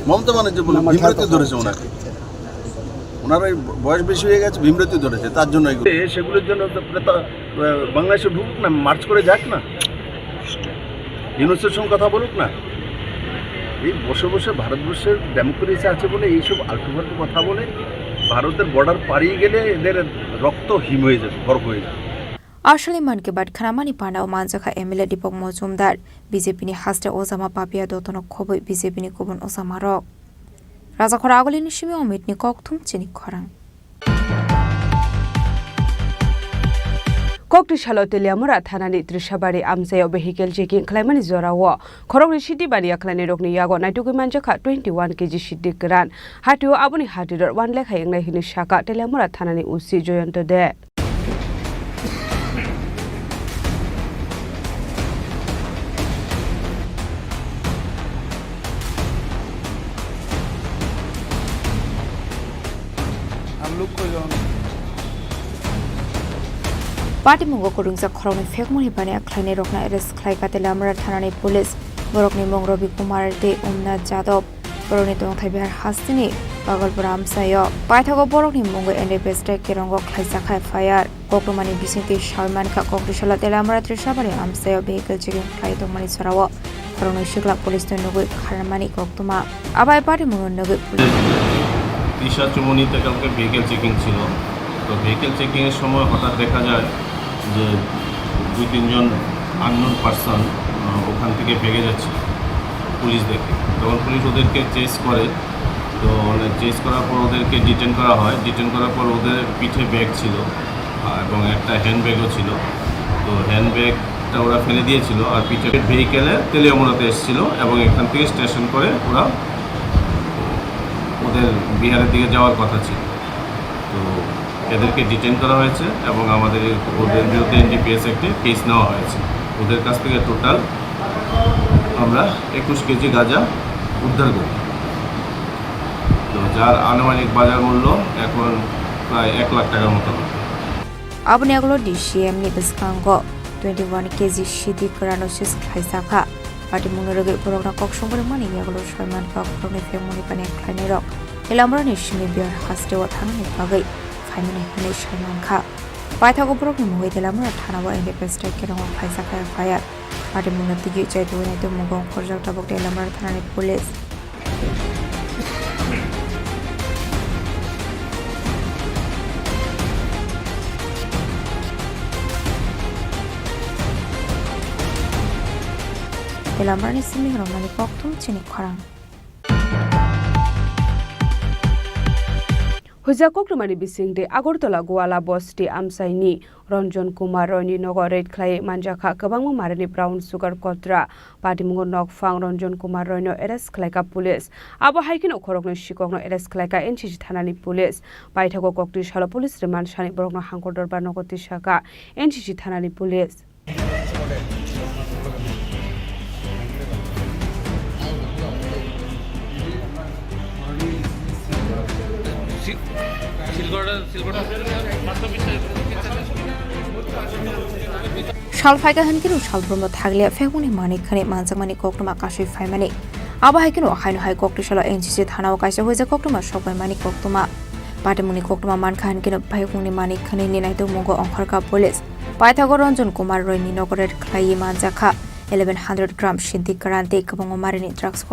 মমতা ব্যানার্জি বিমৃতি ধরেছে ওনাকে, ওনার ওই বয়স বেশি হয়ে গেছে, বিমৃতি ধরেছে, তার জন্য এগুলো সেগুলোর জন্য বাংলাদেশে ঢুকুক না, মার্চ করে যাক না, ইউনুসের সঙ্গে কথা বলুক না। এই বসে বসে ভারতবর্ষের ডেমোক্রেসি আছে বলে এইসব আলতু ফালতু কথা বলে ভারতের বর্ডার পাড়িয়ে গেলে এদের রক্ত হিম হয়ে যাবে, বরফ হয়ে যাবে। আসলে মান কি বাট খানামানি পানাও মানজাখা এমএলএ দীপক মজুমদার বিজেপিনি হাস্তে ওজামা পাপিয়া দতনক খবই বিজেপিনি কুবন ওজামা রক রাজাখরা আগলিনি সিমি অমিতনি ককথুম চিনি খরাং Kokrisalo Teliamura Thanani Trishabari Amsayo vehicle checking Clemani Zorawa Khorong Shiti Bania Klani Rokni Yago Naituki Manjaka 21 kg Shiti Gran Hatu Abuni Hatidor 1 lakh Hayang Hini Shaka Teliamura Thanani Usi Joyanto de Party Mungo Kurungsa Khorong Fekmuni Bania Klani Rokna Eres Klaika Telamra Thanani Police Borokni Mongrobi Kumar de Umna Jadov Boroni Dong Thaibar Hastini Bagalpur Amsayo Paithago Borokni Mungo and Beste Kirongo Klaisaka Fire Kokumani Bisinti Shalman Ka Kokrishala Telamra Trishabari Amsayo vehicle checking Klaito Mani Sarawa Khorong Shikla Police to Nugu Haramani Koktuma Abai Party Mungo Nugu দিশা চুমনিতে কালকে vehicle checking ছিল, তো vehicle চেকিংয়ের সময় হঠাৎ দেখা যায় যে 2-3 জন unknown person ওখান থেকে ভেগে যাচ্ছে পুলিশ দেখে। তখন পুলিশ ওদেরকে চেস করে, তো চেস করার পর ওদেরকে ডিটেন করা হয়। ডিটেন করার পর ওদের পিঠে ব্যাগ ছিল এবং একটা হ্যান্ডব্যাগও ছিল, তো হ্যান্ডব্যাগটা ওরা ফেলে দিয়েছিল আর পিঠে ভেহিকেলে তেলিয়ামুড়াতে এসেছিলো এবং এখান থেকে স্টেশন করে ওরা ওদের বিহারের দিকে যাওয়ার কথা ছিল। তো এদেরকে ডিটেন করা হয়েছে এবং আমাদের ওদের বিরুদ্ধে এনডিপিএস একটি কেস নেওয়া হয়েছে। ওদের কাছ থেকে টোটাল আমরা 21 কেজি গাঁজা উদ্ধার করি, তো যার আনুমানিক বাজার মূল্য এখন প্রায় 1 লাখ টাকার মতো হবে। Abni aglo DCM ni biskango 21 kg shidi krano sis khaisakha Party Munoroge Borogna Kokshongore Mani Yaglo Sharman Kok Prone Femuni Pane Klanero Elamra Nishimi Beer Hastewa Thanani Pagai Family Hane Sharman Kha Paithago Borogni Mohi Delamra Thanawa and the Pesta Kerong Kaisaka Fire Party Munati Jaitu Neto Mugong Korjak Tabok Delamra Thanani Police Elamrani Simi Romani Koktum Chini Khorang Hujako Krumani Bisingde Agortola Goala Bosti Amsaini Ranjan Kumar Roni Nogo Red Clay Manjaka Kabangu Marani Brown Sugar Kotra Party Mungo Nok Fang Ranjan Kumar Rono Eres Kleka Police Abo Hiking Okorogno Shikogno Eres Kleka Enchi Thanani Police Paithago Koktish Hala Police Remand Shani Borogno Hankodor Banogoti Shaka Enchi Thanani Police Shalfaika Hankino Shalbrum Taglia Femuni Mani Kane Manzamani Koktuma Kashi Famani Aba Hikino Haino Hai Koktishala NCC Thana Kasa who is a Koktuma shop by Mani Koktuma Patamuni Koktuma Mankan Kino Paikuni Mani Kane Naito Mungo on Korka Police Pythagoranjon Kumar Roy Ninogoret Clay Manzaka 1100 grams Shinti Karante Kabongo Marini drugs